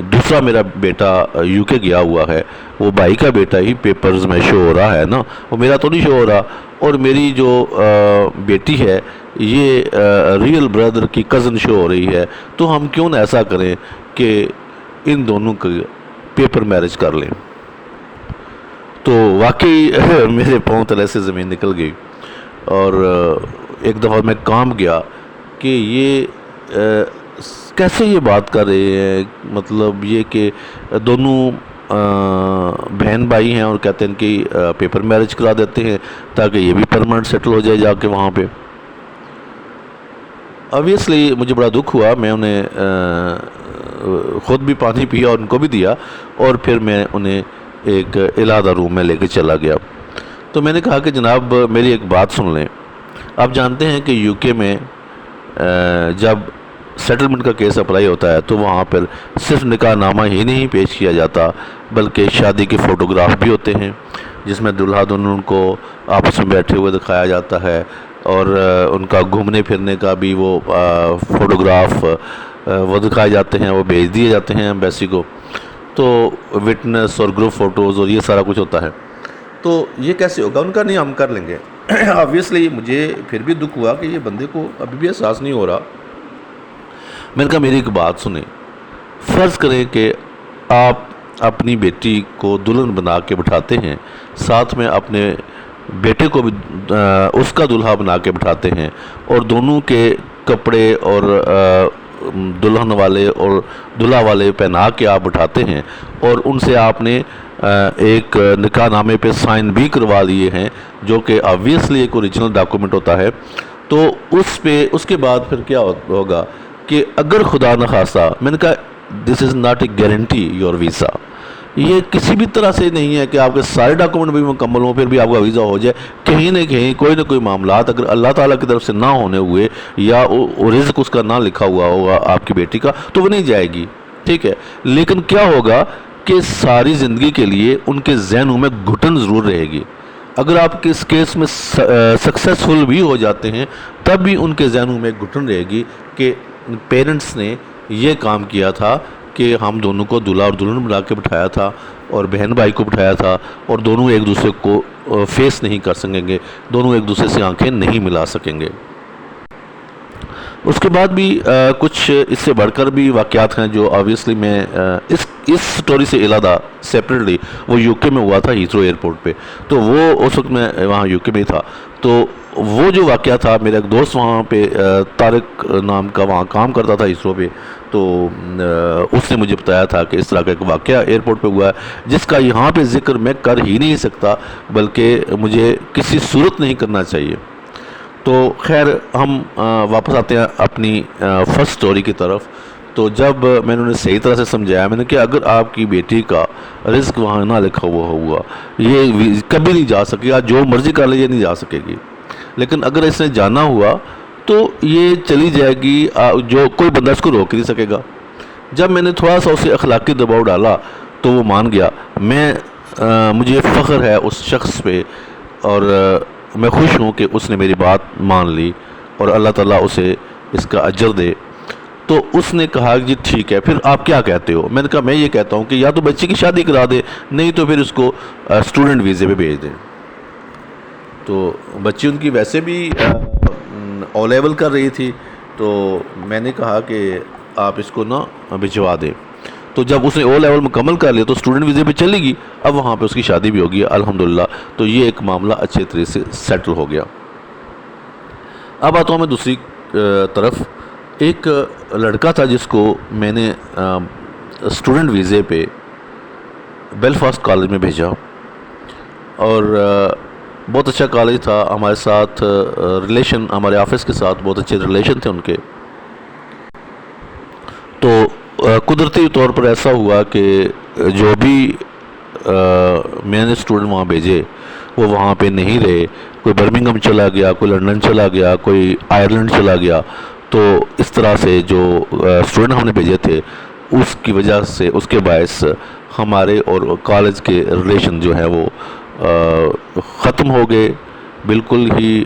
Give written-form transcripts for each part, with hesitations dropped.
دوسرا میرا بیٹا UK گیا ہوا ہے، وہ بھائی کا بیٹا ہی پیپرز میں شو ہو رہا ہے نا، وہ میرا تو نہیں شو ہو رہا. اور میری جو بیٹی ہے یہ ریئل بردر کی کزن شو ہو رہی ہے. تو ہم کیوں نہ ایسا کریں کہ ان دونوں کا پیپر میرج کر لیں. تو واقعی میرے پاؤں تلے سے زمین نکل گئی. اور ایک دفعہ میں کام گیا کہ یہ کیسے یہ بات کر رہے ہیں، مطلب یہ کہ دونوں بہن بھائی ہیں اور کہتے ہیں کہ پیپر میرج کرا دیتے ہیں تاکہ یہ بھی پرماننٹ سیٹل ہو جائے جا کے وہاں پہ. آبویسلی مجھے بڑا دکھ ہوا. میں انہیں خود بھی پانی پیا اور ان کو بھی دیا، اور پھر میں انہیں ایک علیحدہ روم میں لے کے چلا گیا. تو میں نے کہا کہ جناب میری ایک بات سن لیں. آپ جانتے ہیں کہ UK میں جب سیٹلمنٹ کا کیس اپلائی ہوتا ہے تو وہاں پر صرف نکاح نامہ ہی نہیں پیش کیا جاتا بلکہ شادی کے فوٹوگراف بھی ہوتے ہیں جس میں دلہا دلہن کو آپس میں بیٹھے ہوئے دکھایا جاتا ہے، اور ان کا گھومنے پھرنے کا بھی وہ فوٹوگراف وہ دکھائے جاتے ہیں، وہ بھیج دیے جاتے ہیں ایمبیسی کو. تو وٹنس اور گروپ فوٹوز اور یہ سارا کچھ ہوتا ہے. تو یہ کیسے ہوگا؟ ان کا نہیں، ہم کر لیں گے. آبویسلی مجھے پھر بھی دکھ ہوا کہ یہ بندے کو ابھی بھی احساس نہیں ہو رہا. میں نے کہا میری ایک بات سنیں، فرض کریں کہ آپ اپنی بیٹی کو دلہن بنا کے بٹھاتے ہیں، ساتھ میں اپنے بیٹے کو بھی اس کا دلہا بنا کے بٹھاتے ہیں، اور دونوں کے کپڑے اور دلہن والے اور دلہا والے پہنا کے آپ بٹھاتے ہیں، اور ان سے آپ نے ایک نکاح نامے پہ سائن بھی کروا لیے ہیں جو کہ آبویسلی ایک اوریجنل ڈاکومنٹ ہوتا ہے. تو اس کے بعد پھر کیا ہوگا کہ اگر خدا نخواستہ، میں نے کہا this is not a guarantee your visa, یہ کسی بھی طرح سے نہیں ہے کہ آپ کے سارے ڈاکومنٹ بھی مکمل ہوں پھر بھی آپ کا ویزا ہو جائے. کہیں نہ کہیں کوئی نہ کوئی معاملات اگر اللہ تعالیٰ کی طرف سے نہ ہونے ہوئے یا رزق اس کا نہ لکھا ہوا ہوگا آپ کی بیٹی کا تو وہ نہیں جائے گی. ٹھیک ہے، لیکن کیا ہوگا کہ ساری زندگی کے لیے ان کے ذہنوں میں گھٹن ضرور رہے گی. اگر آپ اس کیس میں سکسیسفل بھی ہو جاتے ہیں تب بھی ان کے ذہنوں میں گھٹن رہے گی کہ پیرنٹس نے یہ کام کیا تھا کہ ہم دونوں کو دلہا اور دلہن بنا کے بٹھایا تھا اور بہن بھائی کو بٹھایا تھا، اور دونوں ایک دوسرے کو فیس نہیں کر سکیں گے، دونوں ایک دوسرے سے آنکھیں نہیں ملا سکیں گے. اس کے بعد بھی کچھ اس سے بڑھ کر بھی واقعات ہیں جو آبویسلی میں اس سٹوری سے علیحدہ سیپریٹلی وہ UK میں ہوا تھا ہیتھرو ایئرپورٹ پہ. تو وہ اس وقت میں وہاں UK میں تھا. تو وہ جو واقعہ تھا، میرا ایک دوست وہاں پہ طارق نام کا وہاں کام کرتا تھا ہیتھرو پہ، تو اس نے مجھے بتایا تھا کہ اس طرح کا ایک واقعہ ایئرپورٹ پہ ہوا ہے جس کا یہاں پہ ذکر میں کر ہی نہیں سکتا بلکہ مجھے کسی صورت نہیں کرنا چاہیے. تو خیر ہم واپس آتے ہیں اپنی فرسٹ سٹوری کی طرف. تو جب میں نے انہیں صحیح طرح سے سمجھایا، میں نے کہ اگر آپ کی بیٹی کا رزق وہاں نہ لکھا ہوا یہ کبھی نہیں جا سکے گا، جو مرضی کر لے یہ نہیں جا سکے گی، لیکن اگر اس نے جانا ہوا تو یہ چلی جائے گی، جو کوئی بندہ اس کو روک نہیں سکے گا. جب میں نے تھوڑا سا اسے اخلاقی دباؤ ڈالا تو وہ مان گیا. مجھے فخر ہے اس شخص پہ، اور میں خوش ہوں کہ اس نے میری بات مان لی اور اللہ تعالیٰ اسے اس کا اجر دے. تو اس نے کہا جی ٹھیک ہے، پھر آپ کیا کہتے ہو؟ میں نے کہا میں یہ کہتا ہوں کہ یا تو بچی کی شادی کرا دے، نہیں تو پھر اس کو اسٹوڈنٹ ویزے پہ بھیج دیں. تو بچی ان کی ویسے بھی او لیول کر رہی تھی، تو میں نے کہا کہ آپ اس کو نہ بھجوا دیں. تو جب اس نے او لیول مکمل کر لیا تو اسٹوڈنٹ ویزے پہ چلے گی، اب وہاں پہ اس کی شادی بھی ہوگی الحمدللہ. تو یہ ایک معاملہ اچھے طریقے سے سیٹل ہو گیا. اب آتا ہوں میں دوسری طرف. ایک لڑکا تھا جس کو میں نے اسٹوڈنٹ ویزے پہ بیلفاسٹ کالج میں بھیجا، اور بہت اچھا کالج تھا. ہمارے ساتھ ریلیشن، ہمارے آفس کے ساتھ بہت اچھے ریلیشن تھے ان کے. تو قدرتی طور پر ایسا ہوا کہ جو بھی میں نے اسٹوڈنٹ وہاں بھیجے وہ وہاں پہ نہیں رہے. کوئی برمنگھم چلا گیا، کوئی لنڈن چلا گیا، کوئی آئرلینڈ چلا گیا. تو اس طرح سے جو اسٹوڈنٹ ہم نے بھیجے تھے اس کی وجہ سے، اس کے باعث ہمارے اور کالج کے ریلیشن جو ہیں وہ ختم ہو گئے بالکل ہی.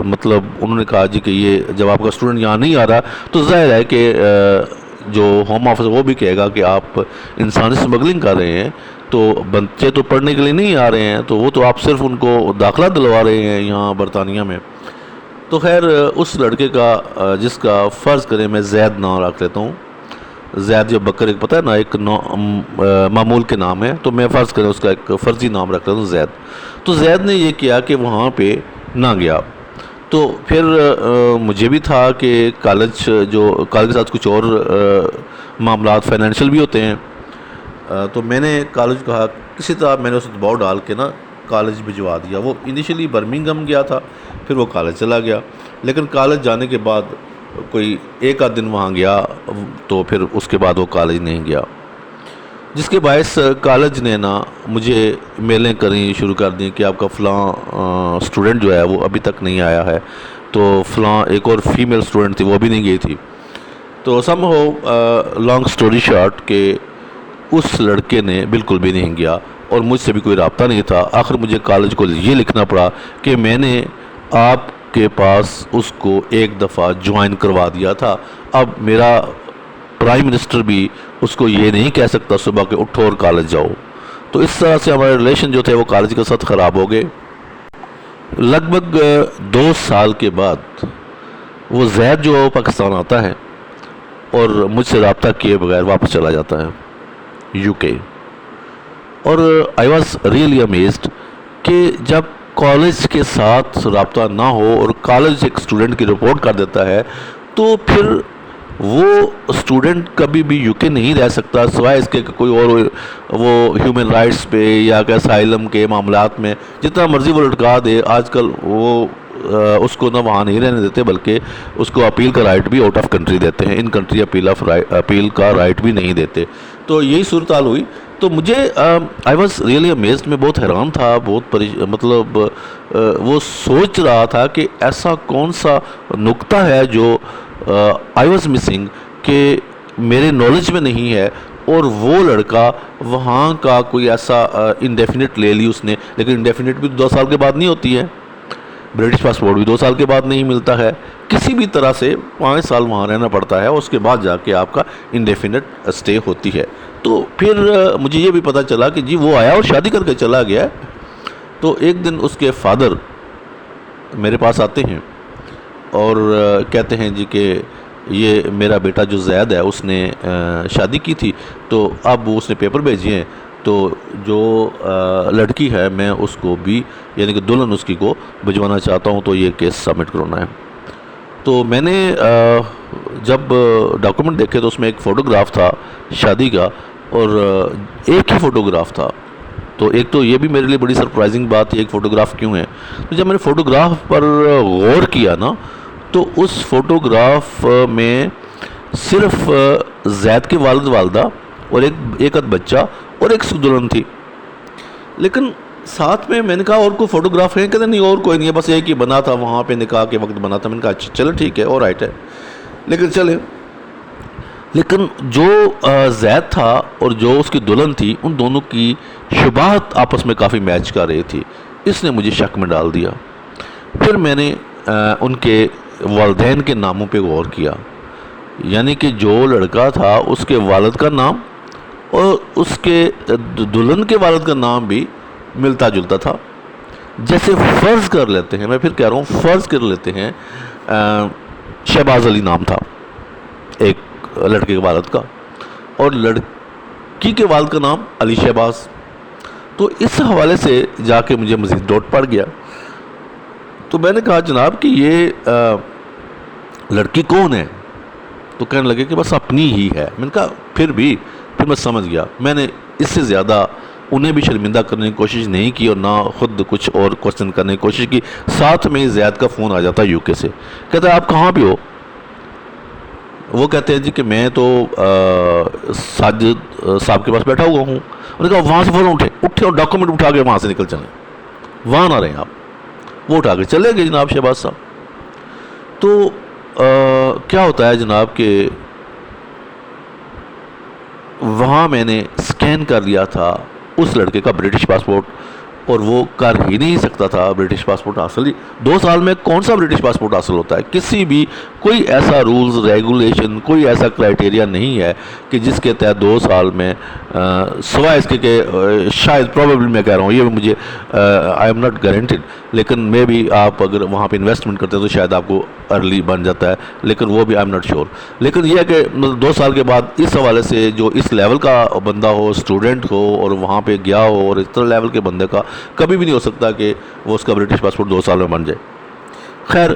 مطلب انہوں نے کہا جی کہ یہ جب آپ کا اسٹوڈنٹ یہاں نہیں آ رہا تو ظاہر ہے کہ جو ہوم آفس وہ بھی کہے گا کہ آپ انسانی اسمگلنگ کر رہے ہیں، تو بچے تو پڑھنے کے لیے نہیں آ رہے ہیں، تو وہ تو آپ صرف ان کو داخلہ دلوا رہے ہیں یہاں برطانیہ میں۔ تو خیر اس لڑکے کا جس کا فرض کریں میں زید نام رکھ لیتا ہوں، زید جو بکر ایک پتہ ہے نا ایک معمول کے نام ہے، تو میں فرض کریں اس کا ایک فرضی نام رکھ لیتا ہوں زید۔ تو زید نے یہ کیا کہ وہاں پہ نہ گیا۔ تو پھر مجھے بھی تھا کہ کالج کے ساتھ کچھ اور معاملات فائنینشیل بھی ہوتے ہیں، تو میں نے کالج کہا کسی طرح میں نے اسے دباؤ ڈال کے نا کالج بھجوا دیا۔ وہ انیشلی برمنگھم گیا تھا، پھر وہ کالج چلا گیا، لیکن کالج جانے کے بعد کوئی ایک آدھ دن وہاں گیا، تو پھر اس کے بعد وہ کالج نہیں گیا، جس کے باعث کالج نے نا مجھے میلیں کریں شروع کر دیں کہ آپ کا فلاں اسٹوڈنٹ جو ہے وہ ابھی تک نہیں آیا ہے، تو فلاں ایک اور فیمیل اسٹوڈنٹ تھی وہ بھی نہیں گئی تھی۔ تو سم ہو لانگ سٹوری شارٹ کہ اس لڑکے نے بالکل بھی نہیں گیا اور مجھ سے بھی کوئی رابطہ نہیں تھا۔ آخر مجھے کالج کو یہ لکھنا پڑا کہ میں نے آپ کے پاس اس کو ایک دفعہ جوائن کروا دیا تھا، اب میرا پرائم منسٹر بھی اس کو یہ نہیں کہہ سکتا صبح کہ اٹھو اور کالج جاؤ۔ تو اس طرح سے ہمارے ریلیشن جو تھے وہ کالج کے ساتھ خراب ہو گئے۔ لگ بھگ 2 سال کے بعد وہ زید جو پاکستان آتا ہے اور مجھ سے رابطہ کیے بغیر واپس چلا جاتا ہے یو کے، اور آئی واز ریئلی امیزڈ کہ جب کالج کے ساتھ رابطہ نہ ہو اور کالج ایک اسٹوڈنٹ کی رپورٹ کر دیتا ہے تو پھر وہ اسٹوڈنٹ کبھی بھی یو کے نہیں رہ سکتا سوائے اس کے کہ کوئی اور وہ ہیومن رائٹس پہ یا کہ اسائلم کے معاملات میں جتنا مرضی وہ لٹکا دے۔ آج کل وہ اس کو نہ وہاں نہیں رہنے دیتے بلکہ اس کو اپیل کا رائٹ بھی آؤٹ آف کنٹری دیتے ہیں، ان کنٹری اپیل کا رائٹ بھی نہیں دیتے۔ تو یہی صورتحال ہوئی۔ تو مجھے آئی واز ریئلی امیزڈ، میں بہت حیران تھا، مطلب وہ سوچ رہا تھا کہ ایسا کون سا نقطہ ہے جو آئی واز مسنگ کہ میرے نالج میں نہیں ہے، اور وہ لڑکا وہاں کا کوئی ایسا انڈیفینٹ لے لی اس نے، لیکن انڈیفینٹ بھی 2 سال کے بعد نہیں ہوتی ہے، برٹش پاسپورٹ بھی 2 سال کے بعد نہیں ملتا ہے، کسی بھی طرح سے 5 سال وہاں رہنا پڑتا ہے، اس کے بعد جا کے آپ کا انڈیفینٹ اسٹے ہوتی ہے۔ تو پھر مجھے یہ بھی پتہ چلا کہ جی وہ آیا اور شادی کر کے چلا گیا۔ تو ایک دن اس کے فادر میرے پاس آتے ہیں اور کہتے ہیں جی کہ یہ میرا بیٹا جو زید ہے اس نے شادی کی تھی، تو اب اس نے پیپر بھیجے ہیں، تو جو لڑکی ہے میں اس کو بھی یعنی کہ دلہن اس کی کو بھجوانا چاہتا ہوں، تو یہ کیس سبمٹ کرانا ہے۔ تو میں نے جب ڈاکومنٹ دیکھے تو اس میں ایک فوٹوگراف تھا شادی کا، اور ایک ہی فوٹوگراف تھا۔ تو ایک تو یہ بھی میرے لیے بڑی سرپرائزنگ بات ہے، ایک فوٹوگراف کیوں ہے؟ تو جب میں نے فوٹوگراف پر غور کیا نا تو اس فوٹوگراف میں صرف زید کے والد والدہ اور ایک بچہ اور ایک دلہن تھی، لیکن ساتھ میں نے کہا اور کوئی فوٹوگراف ہے؟ کہتے نہیں اور کوئی نہیں ہے، بس ایک ہی بنا تھا وہاں پہ نکاح کے وقت بنا تھا۔ میں نے کہا اچھا چلو ٹھیک ہے اور رائٹ ہے، لیکن جو زید تھا اور جو اس کی دلہن تھی ان دونوں کی شباہت آپس میں کافی میچ کر رہی تھی، اس نے مجھے شک میں ڈال دیا۔ پھر میں نے ان کے والدین کے ناموں پہ غور کیا، یعنی کہ جو لڑکا تھا اس کے والد کا نام اور اس کے دلہن کے والد کا نام بھی ملتا جلتا تھا۔ جیسے فرض کر لیتے ہیں، میں پھر کہہ رہا ہوں فرض کر لیتے ہیں شہباز علی نام تھا ایک لڑکے کے والد کا، اور لڑکی کے والد کا نام علی شہباز، تو اس حوالے سے جا کے مجھے مزید ڈاؤٹ پڑ گیا۔ تو میں نے کہا جناب کہ یہ لڑکی کون ہے؟ تو کہنے لگے کہ بس اپنی ہی ہے۔ میں نے کہا پھر میں سمجھ گیا، میں نے اس سے زیادہ انہیں بھی شرمندہ کرنے کی کوشش نہیں کی اور نہ خود کچھ اور کوشچن کرنے کی کوشش کی۔ ساتھ میں زید کا فون آ جاتا یو کے سے، کہتا ہے آپ کہاں پہ ہو؟ وہ کہتے ہیں جی کہ میں تو ساجد صاحب کے پاس بیٹھا ہوا ہوں۔ انہوں نے کہا وہاں سے فوراً اٹھے اور ڈاکومنٹ اٹھا کے وہاں سے نکل چلیں، وہاں نہ رہیں آپ۔ وہ اٹھا کے چلے گئے جناب شہباز صاحب۔ تو کیا ہوتا ہے جناب کہ وہاں میں نے سکین کر لیا تھا اس لڑکے کا برٹش پاسپورٹ، اور وہ کر ہی نہیں سکتا تھا برٹش پاسپورٹ حاصل ہی 2 سال میں کون سا برٹش پاسپورٹ حاصل ہوتا ہے؟ کسی بھی کوئی ایسا رولز ریگولیشن کوئی ایسا کرائٹیریا نہیں ہے کہ جس کے تحت 2 سال میں سوائے اس کے کہ شاید پروبیبلی میں کہہ رہا ہوں، یہ مجھے آئی ایم ناٹ گارنٹیڈ، لیکن میں بھی آپ اگر وہاں پہ انویسٹمنٹ کرتے ہیں تو شاید آپ کو ارلی بن جاتا ہے، لیکن وہ بھی آئی ایم ناٹ شیور۔ لیکن یہ ہے کہ 2 سال کے بعد اس حوالے سے جو اس لیول کا بندہ ہو، اسٹوڈنٹ ہو اور وہاں پہ گیا ہو، اور اس طرح لیول کے بندے کا کبھی بھی نہیں ہو سکتا کہ وہ اس کا برٹش پاسپورٹ 2 سال میں بن جائے۔ خیر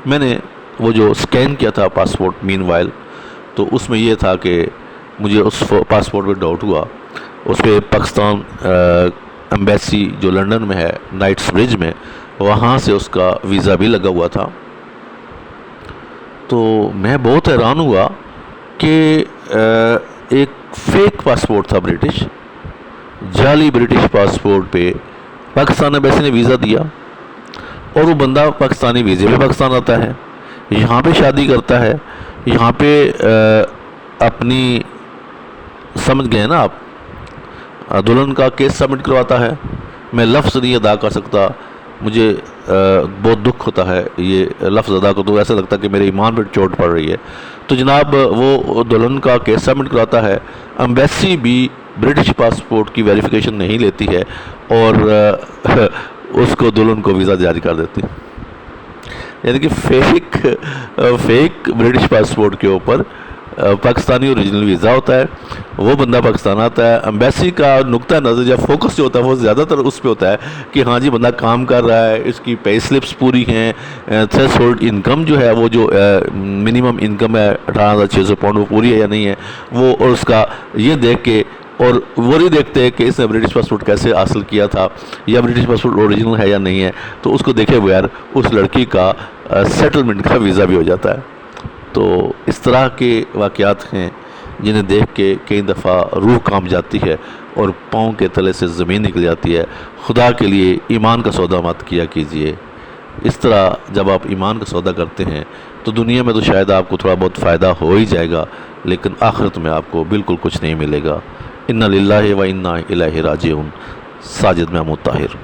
میں نے وہ جو سکین کیا تھا پاسپورٹ مین وائل، تو اس میں یہ تھا کہ مجھے اس پاسپورٹ پہ ڈاؤٹ ہوا، اس پہ پاکستان ایمبیسی جو لنڈن میں ہے نائٹس برج میں، وہاں سے اس کا ویزا بھی لگا ہوا تھا۔ تو میں بہت حیران ہوا کہ ایک فیک پاسپورٹ تھا برٹش، جعلی برٹش پاسپورٹ پہ پاکستان ایمبیسی نے ویزا دیا، اور وہ بندہ پاکستانی ویزے پہ پاکستان آتا ہے، یہاں پہ شادی کرتا ہے، یہاں پہ اپنی سمجھ گئے نا آپ، دلہن کا کیس سبمٹ کرواتا ہے۔ میں لفظ نہیں ادا کر سکتا، مجھے بہت دکھ ہوتا ہے یہ لفظ ادا کو، تو ایسا لگتا ہے کہ میرے ایمان پر چوٹ پڑ رہی ہے۔ تو جناب وہ دلہن کا کیس سبمٹ کراتا ہے، ایمبیسی بھی برٹش پاسپورٹ کی ویریفیکیشن نہیں لیتی ہے، اور اس کو دلہن کو ویزا جاری کر دیتی، یعنی کہ فیک برٹش پاسپورٹ کے اوپر پاکستانی اوریجنل ویزا ہوتا ہے، وہ بندہ پاکستان آتا ہے، ایمبیسی کا نقطہ نظر یا فوکس جو ہوتا ہے وہ زیادہ تر اس پہ ہوتا ہے کہ ہاں جی بندہ کام کر رہا ہے، اس کی پے سلپس پوری ہیں، تھریش ہولڈ انکم جو ہے وہ جو منیمم انکم ہے 18,600 پاؤنڈ وہ پوری ہے یا نہیں ہے، وہ اور اس کا یہ دیکھ کے، اور وہ نہیں دیکھتے کہ اس نے برٹش پاسپورٹ کیسے حاصل کیا تھا یا برٹش پاسپورٹ اوریجنل ہے یا نہیں ہے، تو اس کو دیکھے بغیر اس لڑکی کا سیٹلمنٹ کا ویزا بھی ہو جاتا ہے۔ تو اس طرح کے واقعات ہیں جنہیں دیکھ کے کئی دفعہ روح کانپ جاتی ہے اور پاؤں کے تلے سے زمین نکل جاتی ہے۔ خدا کے لیے ایمان کا سودا مت کیا کیجئے۔ اس طرح جب آپ ایمان کا سودا کرتے ہیں تو دنیا میں تو شاید آپ کو تھوڑا بہت فائدہ ہو ہی جائے گا، لیکن آخرت میں آپ کو بالکل کچھ نہیں ملے گا۔ انا للہ و انا الیہ راجعون۔ ساجد محمود طاہر۔